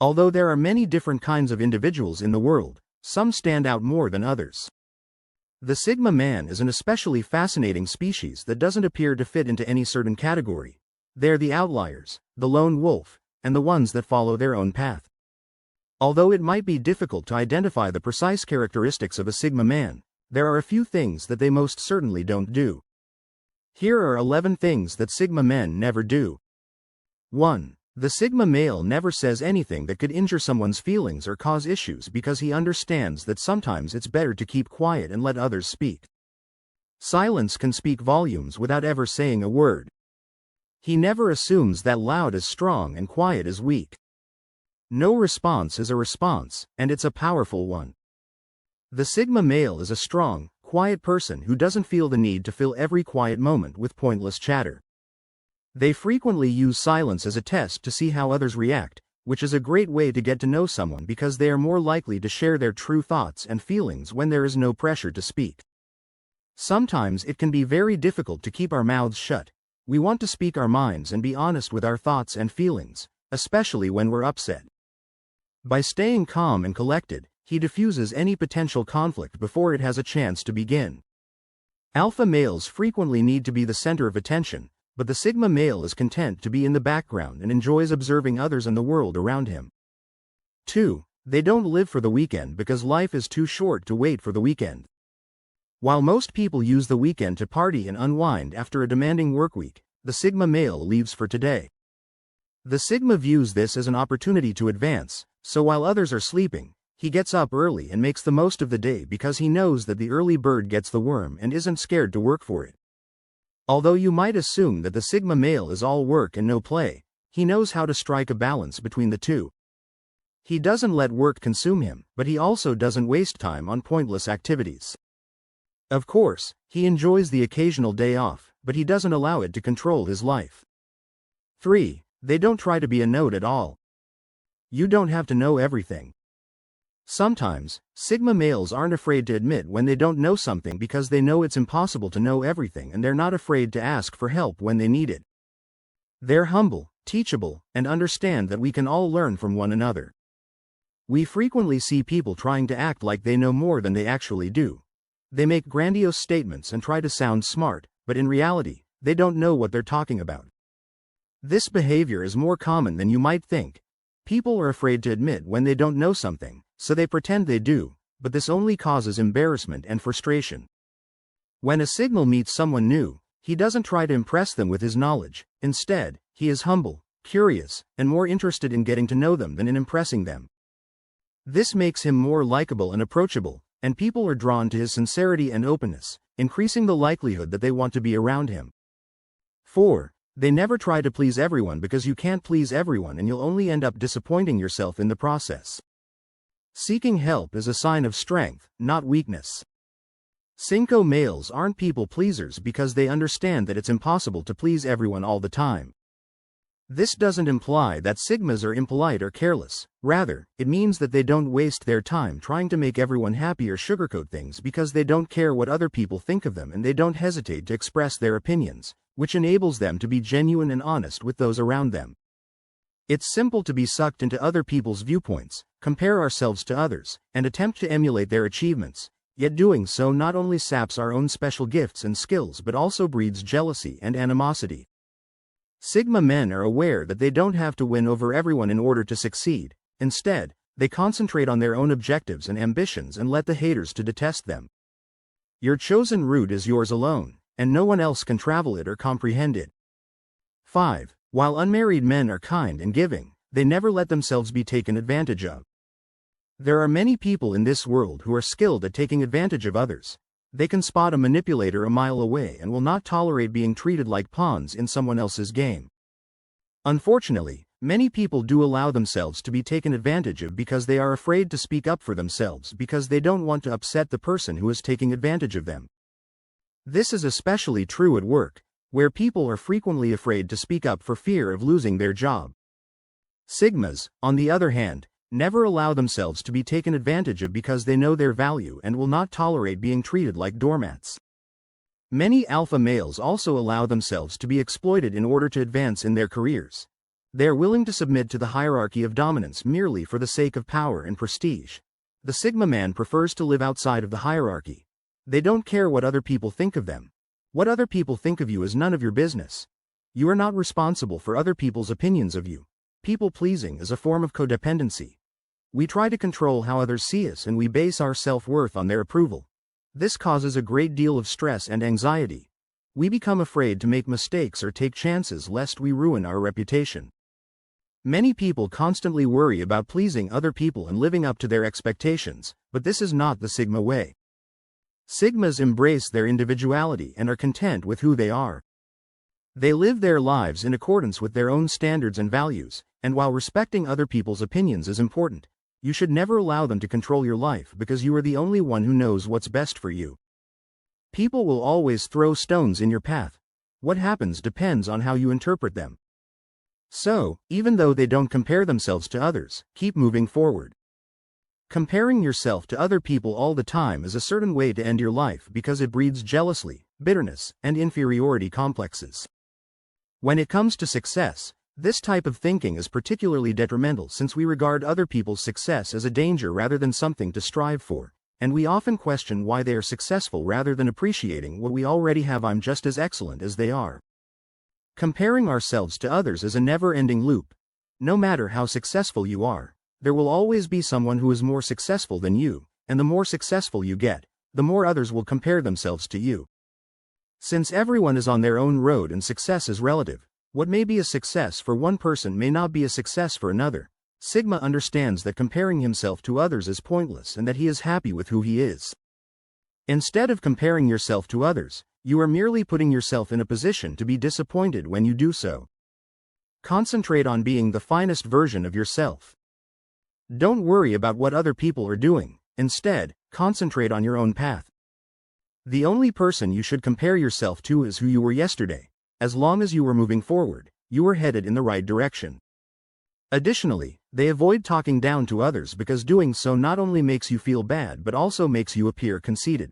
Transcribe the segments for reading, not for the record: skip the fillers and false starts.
Although there are many different kinds of individuals in the world, some stand out more than others. The Sigma man is an especially fascinating species that doesn't appear to fit into any certain category. They're the outliers, the lone wolf, and the ones that follow their own path. Although it might be difficult to identify the precise characteristics of a Sigma man, there are a few things that they most certainly don't do. Here are 11 things that Sigma men never do. 1. The Sigma male never says anything that could injure someone's feelings or cause issues because he understands that sometimes it's better to keep quiet and let others speak. Silence can speak volumes without ever saying a word. He never assumes that loud is strong and quiet is weak. No response is a response, and it's a powerful one. The Sigma male is a strong, quiet person who doesn't feel the need to fill every quiet moment with pointless chatter. They frequently use silence as a test to see how others react, which is a great way to get to know someone because they are more likely to share their true thoughts and feelings when there is no pressure to speak. Sometimes it can be very difficult to keep our mouths shut. We want to speak our minds and be honest with our thoughts and feelings, especially when we're upset. By staying calm and collected, he diffuses any potential conflict before it has a chance to begin. Alpha males frequently need to be the center of attention, but the Sigma male is content to be in the background and enjoys observing others and the world around him. 2. They don't live for the weekend because life is too short to wait for the weekend. While most people use the weekend to party and unwind after a demanding workweek, the Sigma male leaves for today. The Sigma views this as an opportunity to advance, so while others are sleeping, he gets up early and makes the most of the day because he knows that the early bird gets the worm and isn't scared to work for it. Although you might assume that the Sigma male is all work and no play, he knows how to strike a balance between the two. He doesn't let work consume him, but he also doesn't waste time on pointless activities. Of course, he enjoys the occasional day off, but he doesn't allow it to control his life. 3. They don't try to be a know at all. You don't have to know everything. Sometimes, Sigma males aren't afraid to admit when they don't know something because they know it's impossible to know everything and they're not afraid to ask for help when they need it. They're humble, teachable, and understand that we can all learn from one another. We frequently see people trying to act like they know more than they actually do. They make grandiose statements and try to sound smart, but in reality, they don't know what they're talking about. This behavior is more common than you might think. People are afraid to admit when they don't know something, so they pretend they do, but this only causes embarrassment and frustration. When a Sigma meets someone new, he doesn't try to impress them with his knowledge. Instead, he is humble, curious, and more interested in getting to know them than in impressing them. This makes him more likable and approachable, and people are drawn to his sincerity and openness, increasing the likelihood that they want to be around him. 4. They never try to please everyone because you can't please everyone and you'll only end up disappointing yourself in the process. Seeking help is a sign of strength, not weakness. Cinco males aren't people pleasers because they understand that it's impossible to please everyone all the time. This doesn't imply that Sigmas are impolite or careless. Rather, it means that they don't waste their time trying to make everyone happy or sugarcoat things because they don't care what other people think of them and they don't hesitate to express their opinions, which enables them to be genuine and honest with those around them. It's simple to be sucked into other people's viewpoints, compare ourselves to others, and attempt to emulate their achievements, yet doing so not only saps our own special gifts and skills but also breeds jealousy and animosity. Sigma men are aware that they don't have to win over everyone in order to succeed. Instead, they concentrate on their own objectives and ambitions and let the haters to detest them. Your chosen route is yours alone, and no one else can travel it or comprehend it. 5. While unmarried men are kind and giving, they never let themselves be taken advantage of. There are many people in this world who are skilled at taking advantage of others. They can spot a manipulator a mile away and will not tolerate being treated like pawns in someone else's game. Unfortunately, many people do allow themselves to be taken advantage of because they are afraid to speak up for themselves because they don't want to upset the person who is taking advantage of them. This is especially true at work, where people are frequently afraid to speak up for fear of losing their job. Sigmas, on the other hand, never allow themselves to be taken advantage of because they know their value and will not tolerate being treated like doormats. Many alpha males also allow themselves to be exploited in order to advance in their careers. They are willing to submit to the hierarchy of dominance merely for the sake of power and prestige. The Sigma man prefers to live outside of the hierarchy. They don't care what other people think of them. What other people think of you is none of your business. You are not responsible for other people's opinions of you. People-pleasing is a form of codependency. We try to control how others see us and we base our self-worth on their approval. This causes a great deal of stress and anxiety. We become afraid to make mistakes or take chances lest we ruin our reputation. Many people constantly worry about pleasing other people and living up to their expectations, but this is not the Sigma way. Sigmas embrace their individuality and are content with who they are. They live their lives in accordance with their own standards and values, and while respecting other people's opinions is important, you should never allow them to control your life because you are the only one who knows what's best for you. People will always throw stones in your path. What happens depends on how you interpret them. So, even though they don't compare themselves to others, keep moving forward. Comparing yourself to other people all the time is a certain way to end your life because it breeds jealousy, bitterness, and inferiority complexes. When it comes to success, this type of thinking is particularly detrimental since we regard other people's success as a danger rather than something to strive for, and we often question why they are successful rather than appreciating what we already have. I'm just as excellent as they are. Comparing ourselves to others is a never-ending loop. No matter how successful you are, there will always be someone who is more successful than you, and the more successful you get, the more others will compare themselves to you. Since everyone is on their own road and success is relative, what may be a success for one person may not be a success for another. Sigma understands that comparing himself to others is pointless and that he is happy with who he is. Instead of comparing yourself to others, you are merely putting yourself in a position to be disappointed when you do so. Concentrate on being the finest version of yourself. Don't worry about what other people are doing. Instead, concentrate on your own path. The only person you should compare yourself to is who you were yesterday. As long as you are moving forward, you are headed in the right direction. Additionally, they avoid talking down to others because doing so not only makes you feel bad but also makes you appear conceited.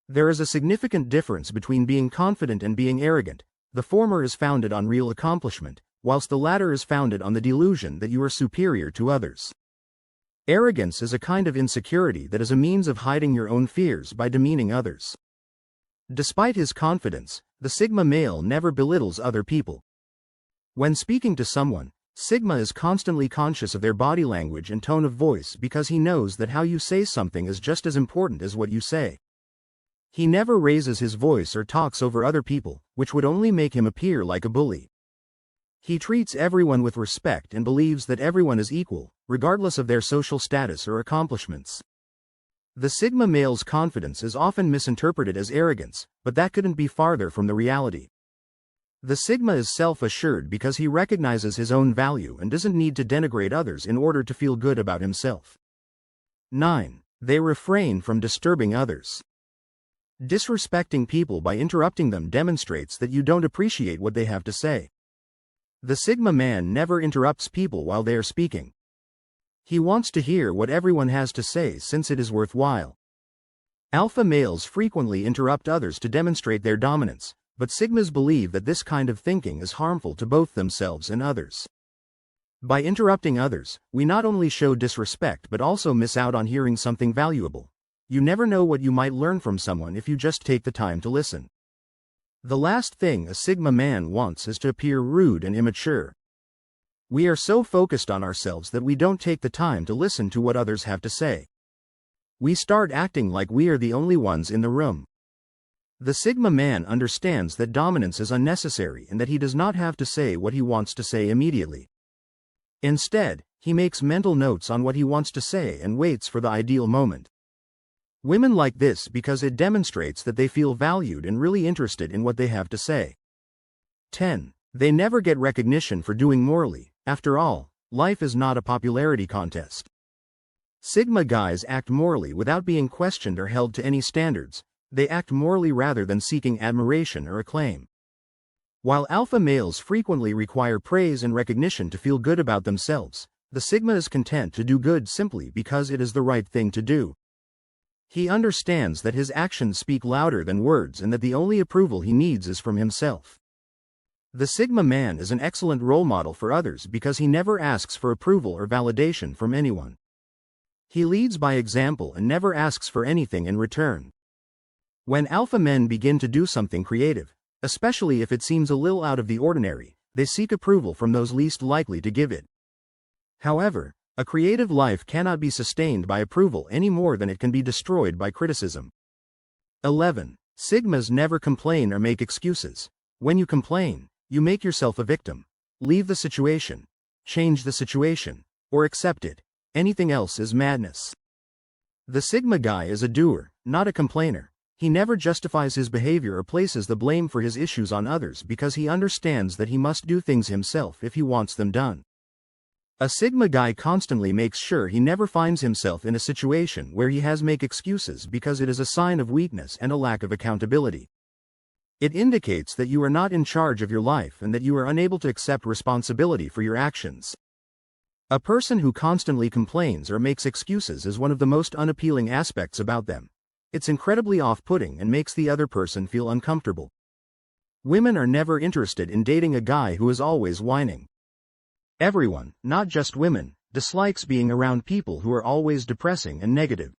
There is a significant difference between being confident and being arrogant. The former is founded on real accomplishment, whilst the latter is founded on the delusion that you are superior to others. Arrogance is a kind of insecurity that is a means of hiding your own fears by demeaning others. Despite his confidence, the Sigma male never belittles other people. When speaking to someone, Sigma is constantly conscious of their body language and tone of voice because he knows that how you say something is just as important as what you say. He never raises his voice or talks over other people, which would only make him appear like a bully. He treats everyone with respect and believes that everyone is equal, regardless of their social status or accomplishments. The Sigma male's confidence is often misinterpreted as arrogance, but that couldn't be farther from the reality. The Sigma is self-assured because he recognizes his own value and doesn't need to denigrate others in order to feel good about himself. 9. They refrain from disturbing others. Disrespecting people by interrupting them demonstrates that you don't appreciate what they have to say. The Sigma man never interrupts people while they are speaking. He wants to hear what everyone has to say since it is worthwhile. Alpha males frequently interrupt others to demonstrate their dominance, but Sigmas believe that this kind of thinking is harmful to both themselves and others. By interrupting others, we not only show disrespect but also miss out on hearing something valuable. You never know what you might learn from someone if you just take the time to listen. The last thing a Sigma man wants is to appear rude and immature. We are so focused on ourselves that we don't take the time to listen to what others have to say. We start acting like we are the only ones in the room. The Sigma man understands that dominance is unnecessary and that he does not have to say what he wants to say immediately. Instead, he makes mental notes on what he wants to say and waits for the ideal moment. Women like this because it demonstrates that they feel valued and really interested in what they have to say. 10. They never get recognition for doing morally. After all, life is not a popularity contest. Sigma guys act morally without being questioned or held to any standards. They act morally rather than seeking admiration or acclaim. While alpha males frequently require praise and recognition to feel good about themselves, the Sigma is content to do good simply because it is the right thing to do. He understands that his actions speak louder than words and that the only approval he needs is from himself. The Sigma man is an excellent role model for others because he never asks for approval or validation from anyone. He leads by example and never asks for anything in return. When alpha men begin to do something creative, especially if it seems a little out of the ordinary, they seek approval from those least likely to give it. However, a creative life cannot be sustained by approval any more than it can be destroyed by criticism. 11. Sigmas never complain or make excuses. When you complain, you make yourself a victim. Leave the situation, change the situation, or accept it. Anything else is madness. The Sigma guy is a doer, not a complainer. He never justifies his behavior or places the blame for his issues on others because he understands that he must do things himself if he wants them done. A Sigma guy constantly makes sure he never finds himself in a situation where he has to make excuses because it is a sign of weakness and a lack of accountability. It indicates that you are not in charge of your life and that you are unable to accept responsibility for your actions. A person who constantly complains or makes excuses is one of the most unappealing aspects about them. It's incredibly off-putting and makes the other person feel uncomfortable. Women are never interested in dating a guy who is always whining. Everyone, not just women, dislikes being around people who are always depressing and negative.